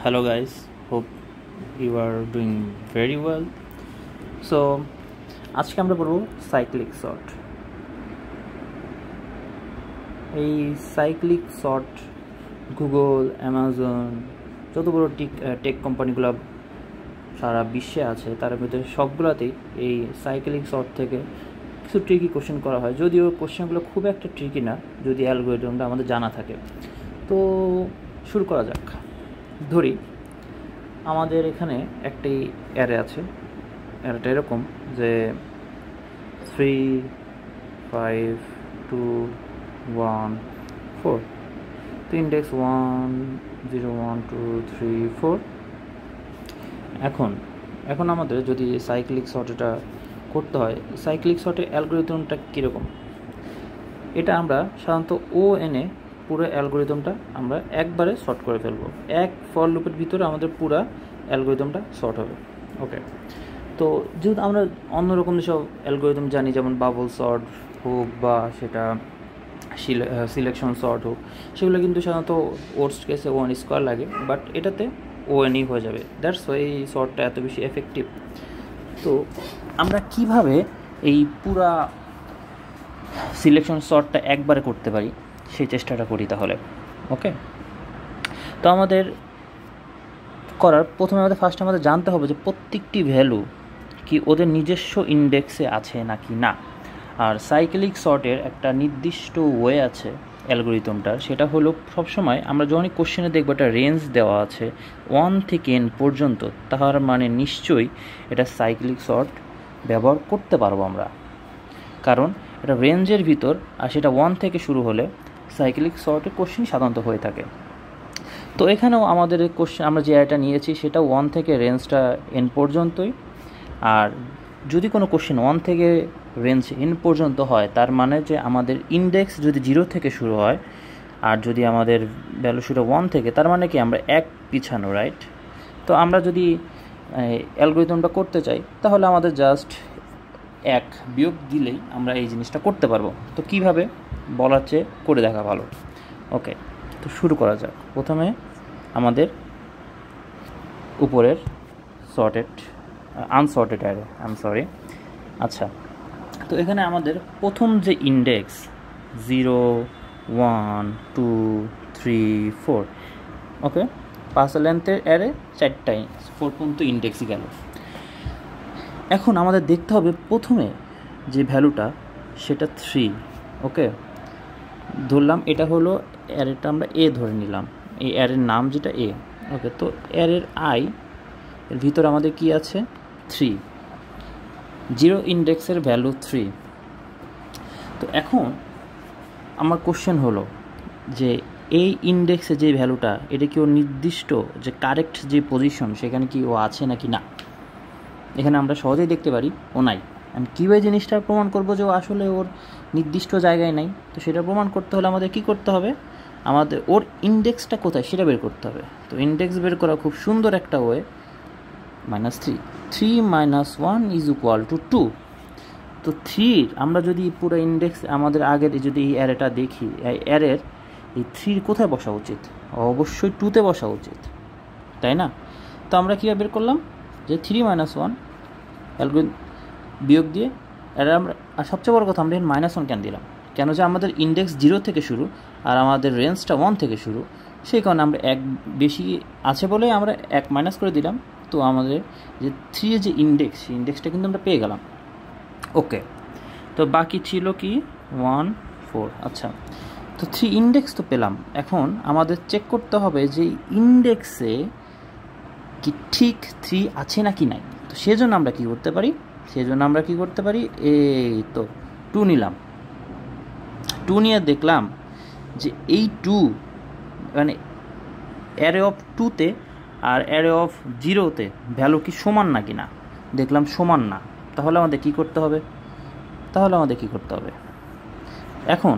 Hello guys, hope you are doing very well. So আজকে আমরা পড়ব সাইক্লিক সর্ট। এই সাইক্লিক সর্ট গুগল, অ্যামাজন, যত বড় টেক কোম্পানিগুলো সারা বিশ্বে আছে তার ভিতরে সবগুলোতেই এই সাইক্লিক সর্ট থেকে কিছু ট্রিকি কোশ্চেন করা হয়, যদিও কোশ্চেনগুলো খুব একটা ট্রিকি না যদি অ্যালগরিদমটা আমাদের জানা থাকে। তো শুরু করা যাক। ধরি আমাদের এখানে একটি অ্যারে আছে, অ্যারেটা এরকম যে 3 5 2 1 4, তো ইন্ডেক্স 1 0 1 2 3 4। এখন আমাদের যদি সাইক্লিক সর্টটা করতে হয়, সাইক্লিক সর্টের অ্যালগরিদমটা কীরকম, এটা আমরা সাধারণত ও এনে পুরো অ্যালগরিদমটা আমরা একবারে সর্ট করে ফেলবো। এক ফর লুপের ভিতরে আমাদের পুরো অ্যালগরিদমটা সর্ট হবে। ওকে, তো যেহেতু আমরা অন্যরকম যেসব অ্যালগরিদম জানি, যেমন বাবল সর্ট হোক বা সেটা সিলেকশন সর্ট হোক, সেগুলো কিন্তু সাধারণত ওয়ার্স্ট কেসে 1 স্কোয়ার লাগে, বাট এটাতে ওএনই হয়ে যাবে। দ্যাটস ওয়াই এই সর্টটা এত বেশি এফেক্টিভ। তো আমরা কিভাবে এই পুরা সিলেকশন সর্টটা একবারে করতে পারি সেই চেষ্টাটা করি তাহলে। ওকে, তো আমাদের প্রথমে ফার্স্ট আমাদের জানতে হবে যে প্রত্যেকটি ভ্যালু কি ওদের নিজস্ব ইন্ডেক্সে আছে নাকি না। আর সাইক্লিক সর্টের একটা নির্দিষ্ট ওয়ে আছে অ্যালগরিদমটার, সেটা হলো সবসময় আমরা যখনই কোশ্চেনে দেখবো একটা রেঞ্জ দেওয়া আছে 1 থেকে n পর্যন্ত, তাহার মানে নিশ্চয়ই এটা সাইক্লিক সর্ট ব্যবহার করতে পারবো আমরা, কারণ এটা রেঞ্জের ভিতর আর সেটা 1 থেকে শুরু হলে সাইক্লিক সর্টের কোশ্চেন সাধারণত হয়ে থাকে। তো এখানেও আমাদের কোশ্চেন আমরা যে অ্যারেটা নিয়েছি সেটা 1 থেকে রেঞ্জটা n পর্যন্তই। আর যদি কোনো কোশ্চেন 1 থেকে রেঞ্জ n পর্যন্ত হয়, তার মানে যে আমাদের ইন্ডেক্স যদি 0 থেকে শুরু হয় আর যদি আমাদের ভ্যালু শুরু 1 থেকে, তার মানে কি আমরা এক পিছানো, রাইট? তো আমরা যদি অ্যালগরিদমটা করতে চাই তাহলে আমাদের জাস্ট এক বিয়োগ দিলেই আমরা এই জিনিসটা করতে পারবো। তো কিভাবে বলার চেয়ে করে দেখা ভালো। ওকে, তো শুরু করা যাক। প্রথমে আমাদের উপরের আনসর্টেড অ্যারে, আচ্ছা, তো এখানে আমাদের প্রথম যে ইন্ডেক্স 0 1 2 3 4, ওকে, 5 লেন্থের অ্যারে 4টাই 4 পর্যন্ত ইন্ডেক্সই গেল। এখন আমাদের দেখতে হবে প্রথমে যে ভ্যালুটা সেটা 3। ওকে, ধরলাম এটা হলো অ্যারেটা, আমরা এ ধরে নিলাম, এই অ্যারের নাম যেটা এ। ওকে, তো অ্যারের এর ভিতর আমাদের কি আছে 3, 0 ইন্ডেক্সের ভ্যালু 3। তো এখন আমার কোশ্চেন হলো যে এই ইন্ডেক্সে যে ভ্যালুটা, এটা কি ওর নির্দিষ্ট যে কারেক্ট যে পজিশন সেখানে কি ও আছে নাকি না। এখানে আমরা সহজেই দেখতে পারি ও নাই। আমি কীভাবে জিনিসটা প্রমাণ করবো যে ও আসলে ওর নির্দিষ্ট জায়গায় নাই। তো সেটা প্রমাণ করতে হলে আমাদের কি করতে হবে, আমাদের ওর ইন্ডেক্সটা কোথায় সেটা বের করতে হবে। তো ইন্ডেক্স বের করা খুব সুন্দর একটা ওয়ে, -3 3 - 1 = 2। তো 3 আমরা যদি পুরো ইন্ডেক্স আমাদের আগের যদি এই অ্যারেটা দেখি, এই অ্যারের এই 3 কোথায় বসা উচিত, অবশ্যই 2তে বসা উচিত, তাই না? তো আমরা কীভাবে বের করলাম যে 3 - 1 অ্যালগরিদম বিয়োগ দিয়ে এটা আমরা, আর সবচেয়ে বড় কথা আমরা -1 কেন দিলাম, কেন যে আমাদের ইন্ডেক্স 0 থেকে শুরু আর আমাদের রেঞ্জটা 1 থেকে শুরু, সেই কারণে আমরা এক বেশি আছে বলে আমরা 1 মাইনাস করে দিলাম। তো আমাদের যে 3 যে ইন্ডেক্স, সেই ইন্ডেক্সটা কিন্তু আমরা পেয়ে গেলাম। ওকে, তো বাকি ছিল কি 1 4। আচ্ছা, তো 3 ইন্ডেক্স তো পেলাম। এখন আমাদের চেক করতে হবে যে ইন্ডেক্সে কি ঠিক 3 আছে নাকি নাই। তো সেজন্য আমরা কি করতে পারি, এই তো 2 নিলাম। 2 নিয়ে দেখলাম যে এই 2 মানে অ্যারে অফ 2তে আর অ্যারে অফ 0তে ভ্যালু কি সমান নাকি না। দেখলাম সমান না। তাহলে আমাদের কি করতে হবে, এখন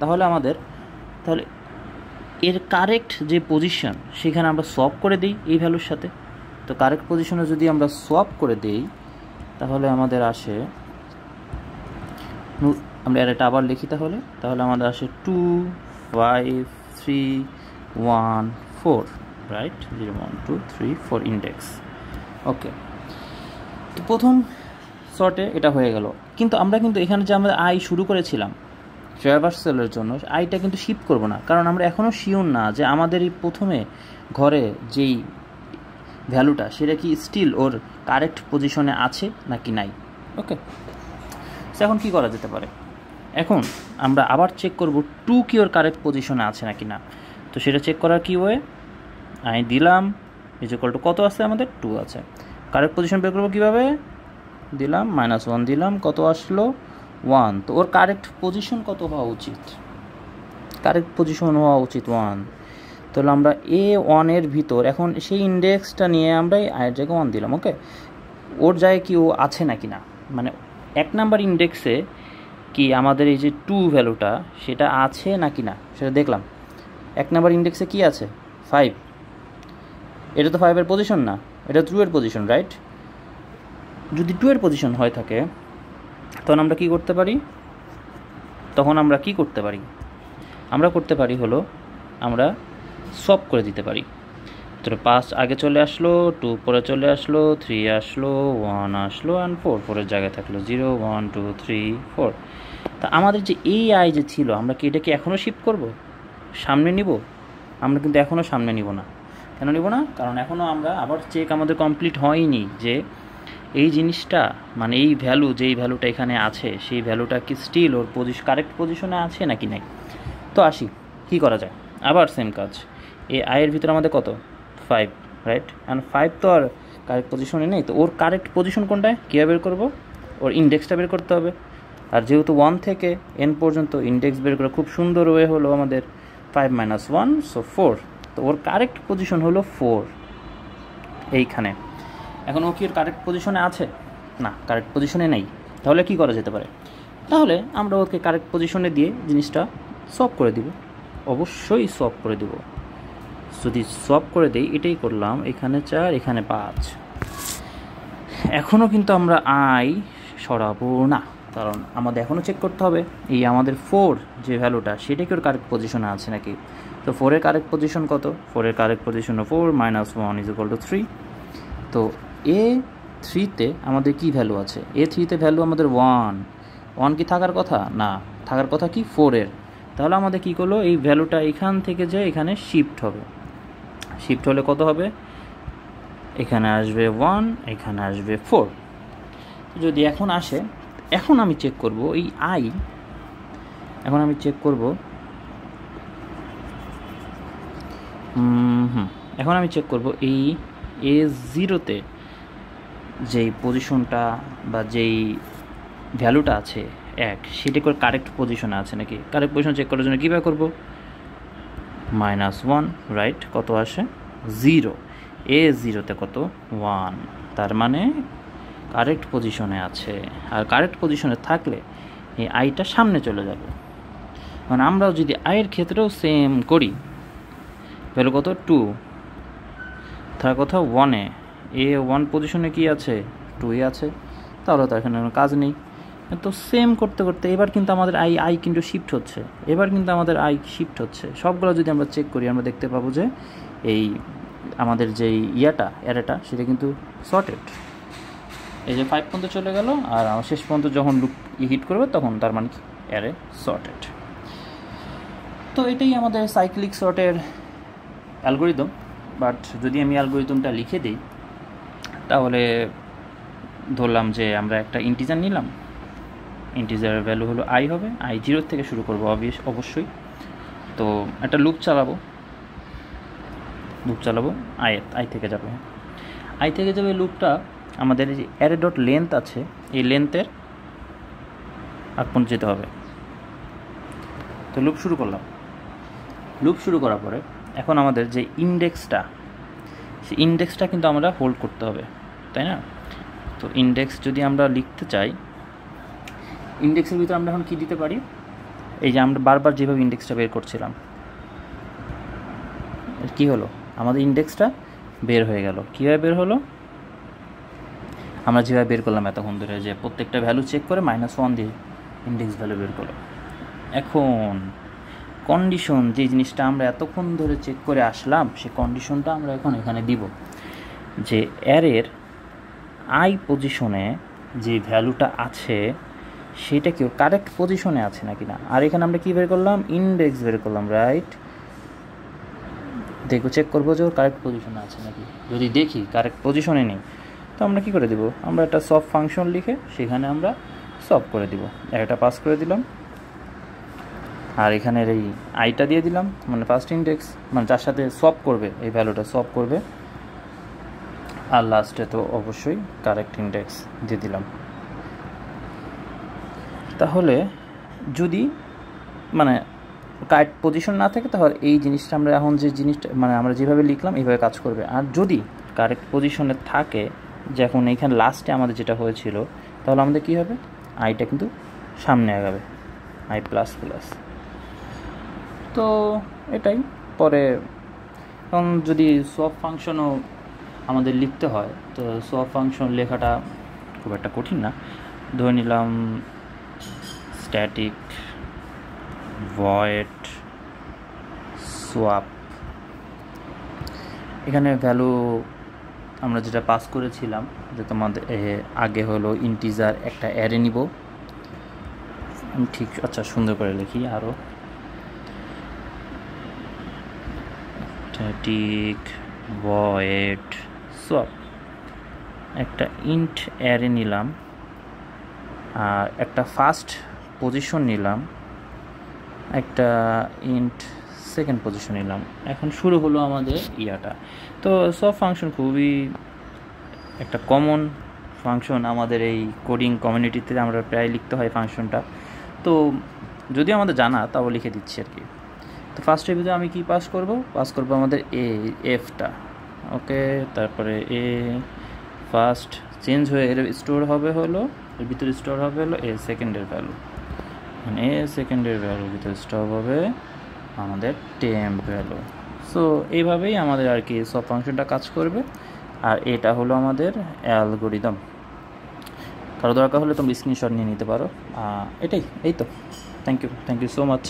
তাহলে এর কারেক্ট যে পজিশন সেখানে আমরা সোয়াপ করে দিই এই ভ্যালুর সাথে। তো কারেক্ট পজিশনে যদি আমরা সোয়াপ করে দিই তাহলে আমাদের আসে, আমরা এটা আবার লিখি তাহলে আমাদের আসে 2 5 3 1 4। Right, 0 1 2 3 4 index. ওকে, তো প্রথম শর্টে এটা হয়ে গেল, কিন্তু আমরা কিন্তু এখানে যে আমরা আই শুরু করেছিলাম ট্রাভার্সালের জন্য, আইটা কিন্তু শিফট করব না, কারণ আমরা এখনও শিওর না যে আমাদের এই প্রথমে ঘরে যেই ভ্যালুটা সেটা কি স্টিল ওর কারেক্ট পজিশনে আছে নাকি নাই। ওকে, এখন কি করা যেতে পারে, এখন আমরা আবার চেক করব 2 কি ওর কারেক্ট পজিশনে আছে নাকি না। তো সেটা চেক করার কি ওয়ে, আই দিলাম = কত আছে আমাদের, 2 আছে। কারেক্ট পজিশন বের করবো কীভাবে, দিলাম -1 দিলাম, কত আসলো 1। তো ওর কারেক্ট পজিশন কত হওয়া উচিত, কারেক্ট পজিশন হওয়া উচিত 1। তাহলে আমরা A1 এর ভিতর এখন সেই ইন্ডেক্সটা নিয়ে আমরা আয়ের জায়গায় 1 দিলাম। ওকে, ওর জায়গায় কি ও আছে নাকি না, মানে 1 নাম্বার ইন্ডেক্সে কি আমাদের এই যে 2 ভ্যালুটা সেটা আছে নাকি না সেটা দেখলাম। 1 নাম্বার ইন্ডেক্সে কি আছে, 5। এটা তো 5 এর পজিশন না, এটা 2 এর পজিশন, রাইট। যদি 2 এর পজিশন হয়ে থাকে তখন আমরা কি করতে পারি, আমরা করতে পারি হলো আমরা সলভ করে দিতে পারি। তো 5 আগে চলে আসলো, 2 পরে চলে আসলো, 3 আসলো, 1 আসলো, অ্যান্ড 4 পরের জায়গায় থাকলো 0 1 2 3 4। তা আমাদের যে এই আই যে ছিল, আমরা কি এটাকে এখনও শিফট করব, সামনে নিব? আমরা কিন্তু এখনও সামনে নিব না। কেন নিব না, কারণ এখনও আমরা আবার চেক আমাদের কমপ্লিট হয়নি যে এই জিনিসটা মানে এই ভ্যালু, যেই ভ্যালুটা এখানে আছে সেই ভ্যালুটা কি স্টিল ওর কারেক্ট পজিশনে আছে নাকি নাই। তো আসি কি করা যায়, আবার সেম কাজ। এই আয়ের ভিতরে আমাদের কত, 5, রাইট। অ্যান্ড 5 তো আর কারেক্ট পজিশনে নেই, তো ওর কারেক্ট পজিশন কোনটায়, কীভাবে বের করবো, ওর ইন্ডেক্সটা বের করতে হবে। আর যেহেতু 1 থেকে n পর্যন্ত ইন্ডেক্স বের করা খুব সুন্দর ওয়ে হলো আমাদের 5 - 1 সো 4। তো ওর কারেক্ট পজিশন হলো 4 এইখানে। এখন ও কি ওর কারেক্ট পজিশনে আছে, না কারেক্ট পজিশনে নেই। তাহলে কি করা যেতে পারে, তাহলে আমরা ওকে কারেক্ট পজিশনে দিয়ে জিনিসটা সলভ করে দিব, অবশ্যই সলভ করে দিব। যদি সলভ করে দেই, এটাই করলাম, এখানে 4 এখানে 5। এখনও কিন্তু আমরা আই সরাবো না, কারণ আমাদের এখনও চেক করতে হবে এই আমাদের 4 যে ভ্যালুটা সেটা কি ওর কারেক্ট পজিশনে আছে নাকি। তো 4 এর কারেক্ট পজিশন কত, 4 এর কারেক্ট পজিশন 4 - 1 = 3। তো A3-তে আমাদের কি ভ্যালু আছে, A3-তে ভ্যালু আমাদের 1 কি থাকার কথা না, থাকার কথা কি 4 এর। তাহলে আমাদের কি করলো, এই ভ্যালুটা এখান থেকে যে এখানে শিফট হবে, শিফট হলে কত হবে, এখানে আসবে 1, এখানে আসবে 4। যদি এখন আসে, এখন আমি চেক করব এই আই, এখন আমি চেক করব এই A0-তে যেই পজিশনটা বা যেই ভ্যালুটা আছে 1, সেটা করে কারেক্ট পজিশনে আছে নাকি। কারেক্ট পজিশন চেক করার জন্য কীভাবে করবো, -1, রাইট, কত আসে 0। A0-তে কত 1, তার মানে কারেক্ট পজিশনে আছে। আর কারেক্ট পজিশনে থাকলে এই আইটা সামনে চলে যাবে। মানে আমরাও যদি আয়ের ক্ষেত্রেও সেম করি, ভ্যালু কত 2, তার কথা 1-এ, A1 পজিশনে কি আছে 2-ই আছে, তাহলে তো এখানে কাজ নেই। তো সেম করতে করতে এবার কিন্তু আমাদের আই কিন্তু শিফট হচ্ছে, সবগুলো যদি আমরা চেক করি আমরা দেখতে পাবো যে এই আমাদের যেই অ্যারেটা সেটা কিন্তু সর্টেড। এই যে 5 পর্যন্ত চলে গেল, আর আমার শেষ পর্যন্ত যখন লুপ হিট করবে তখন তার মানে কি অ্যারে সর্টেড। তো এটাই আমাদের সাইক্লিক সর্টের অ্যালগোরিদম। বাট যদি আমি অ্যালগোরিদমটা লিখে দিই, তাহলে ধরলাম যে আমরা একটা ইন্টিজার নিলাম, ইন্টিজারের ভ্যালু হলো আই হবে, আই 0 থেকে শুরু করবো অবশ্যই। তো একটা লুপ চালাবো আই থেকে যাবে, লুপটা আমাদের যে অ্যারে ডট লেন্থ আছে এই লেন্থের আগ পর্যন্ত যেতে হবে। তো লুপ শুরু করলাম, লুপ শুরু করার পরে এখন আমাদের যে ইন্ডেক্সটা, সেই ইন্ডেক্সটা কিন্তু আমরা হোল্ড করতে হবে, তাই না। তো ইন্ডেক্স যদি আমরা লিখতে চাই, ইন্ডেক্সের ভিতরে আমরা এখন কী দিতে পারি, এই যে আমরা বারবার যেভাবে ইন্ডেক্সটা বের করছিলাম, কি হলো আমাদের ইন্ডেক্সটা বের হয়ে গেল। কীভাবে বের হলো, আমরা যেভাবে বের করলাম এতক্ষণ ধরে, যে প্রত্যেকটা ভ্যালু চেক করে -1 দিয়ে ইন্ডেক্স ভ্যালু বের করলো। এখন কন্ডিশন যে জিনিসটা আমরা এতক্ষণ ধরে চেক করে আসলাম, সেই কন্ডিশনটা আমরা এখন এখানে দিব যে অ্যারের আই পজিশনে যে ভ্যালুটা আছে সেটা কি কারেক্ট পজিশনে আছে নাকি না। আর এখানে আমরা কী বের করলাম, ইন্ডেক্স বের করলাম, রাইট। দেখবো, চেক করবো যে ওর কারেক্ট পজিশনে আছে নাকি। যদি দেখি কারেক্ট পজিশনে নেই, তো আমরা কী করে দেবো, আমরা একটা সব ফাংশন লিখে সেখানে আমরা সব করে দিব। একটা পাস করে দিলাম, আর এখানের এই আইটা দিয়ে দিলাম, মানে ফার্স্ট ইন্ডেক্স, মানে যার সাথে সব করবে এই ভ্যালুটা সব করবে, আর লাস্টে তো অবশ্যই কারেক্ট ইন্ডেক্স দিয়ে দিলাম। তাহলে যদি মানে কারেক্ট পজিশন না থাকে, তাহলে এই জিনিসটা আমরা এখন যে জিনিসটা মানে আমরা যেভাবে লিখলাম এইভাবে কাজ করবে। আর যদি কারেক্ট পজিশনে থাকে, যখন এইখানে লাস্টে আমাদের যেটা হয়েছিল, তাহলে আমাদের কী হবে, আইটা কিন্তু সামনে আগাবে, আই প্লাস প্লাস। তো এটাই। পরে এখন যদি সোয়াপ ফাংশনও আমাদের লিখতে হয়, তো সোয়াপ ফাংশন লেখাটা খুব একটা কঠিন না। ধরে নিলাম স্ট্যাটিক ভয়েড সোয়াপ, এখানে ভ্যালু আমরা যেটা পাস করেছিলাম যে তোমাদের আগে হলো ইন্টিজার একটা অ্যারে নিব, ঠিক। আচ্ছা, সুন্দর করে লিখি আরও, স্ট্যাটিক ভয়েড সোয়াপ, একটা ইন্ট অ্যারে নিলাম, আর একটা ফার্স্ট পজিশন নিলাম, একটা ইন্ট সেকেন্ড পজিশন নিলাম। এখন শুরু হলো আমাদের ইয়াটা। তো সব ফাংশন খুবই একটা কমন ফাংশন আমাদের এই কোডিং কমিউনিটিতে, আমরা প্রায় লিখতে হয় ফাংশনটা। তো যদি আমাদের জানা, তাও লিখে দিচ্ছি আর কি। তো ফার্স্টের ভিতরে আমি কি পাস করব আমাদের এফটা, ওকে। তারপরে ফার্স্ট চেঞ্জ হয়ে এর স্টোর হবে হলো, এর ভিতরে স্টোর হবে হলো সেকেন্ডের ভ্যালু, মানে সেকেন্ডের ভ্যালুর ভিতরে স্টোর হবে আমাদের টেম্প ভ্যালু। সো এইভাবেই আমাদের আর কি সব ফাংশনটা কাজ করবে। আর এটা হলো আমাদের অ্যালগরিদম। কারো দরকার হলে তোমরা স্ক্রিনশট নিয়ে নিতে পারো। এই তো। Thank you so much.